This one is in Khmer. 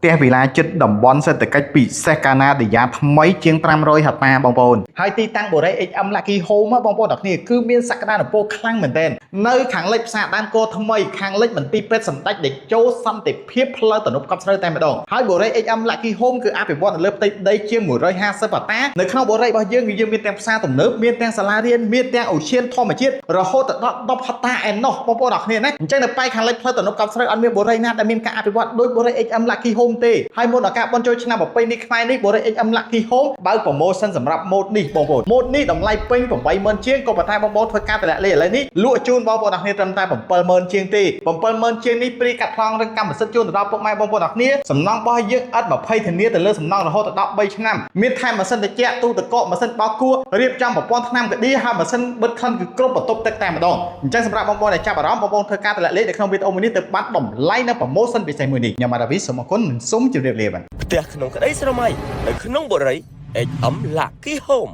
ផ្ទះវិឡាជិតតំបន់សេដ្ឋកិច្ចពិសេសកាណាឌីយ៉ាថ្មីជាង500ហិកតាបងប្អូនហើយទីតាំងបូរី HM Lucky Home បងប្អូនទាំងគ្នាគឺមានសក្តានុពលខ្លាំងមែនទែននៅខាងលិចផ្សារដើមគោថ្មីខាងលិចមន្ទីរពេទ្យសម្ដេចតេជោសន្តិភាពផ្លូវទំនប់កប់ស្រូវតែម្ដងហើយបូរី HM Lucky Home គឺអភិវឌ្ឍនៅលើផ្ទៃដីជាង150ហិកតានៅក្នុងបូរីរបស់យើងគឺយើងមានទាំងផ្សារទំនើបមានទាំងសាលារៀនមានទាំងអូសៀនធម្មជាតិរហូតដល់10ហិកតាឯណោះបងប្អូនទាំងគ្នាណាអញ្ចឹងនៅប៉ែកខាងលិចផ្លូវទំនប់កប់ស្រូវអត់មានបូរីណាដែលមានការអភិវឌ្ឍដោយបូរី HM Lucky Home ទេហើយមុនដល់ការបន់ចូលឆ្នាំប្រពៃណីខ្មែរនេះបូរី HM Lucky Home បើក promotion សម្រាប់ mode នេះបងប្អូន mode នេះតម្លៃពេញ 80000 ជាងក៏ប៉ុន្តែបងប្អូនធ្វើការតម្លាក់លេខឥឡូវនេះលក់ជូនបងប្អូនទាំងគ្នាត្រឹមតែ 70000 ជាងទេ 70000 ជាងនេះព្រីកាត់ប្លង់រឹងកម្មសិទ្ធិជូនទៅដល់ពុកម៉ែបងប្អូនទាំងគ្នាសំណងរបស់យើងឥត20ធានាទៅលើសំណងរហូតដល់13ឆ្នាំមានថែមម៉ាស៊ីនត្រជាក់ទូទឹកកកម៉ាស៊ីនបោកគួររៀបចំប្រព័ន្ធថ្នាំកាឌីហើយម៉ាស៊ីនបិទក្លិនគឺគ្រប់បន្ទប់ទឹកតែម្ដងអញ្ចឹងសម្រាប់បងប្អូនដែលចាប់អារម្មណ៍បងប្អូនធ្វើការតម្លាក់លេខនៅក្នុងវីដេអូមួយនេះទៅបានតម្លៃនៅ promotion ពិសេសមួយនេះខ្ញុំបាទដាវីសូមអរគុណនិងសូមជម្រាបលាបាទ ផ្ទះក្នុងក្តីស្រមៃនៅក្នុងបុរី HM Lucky Home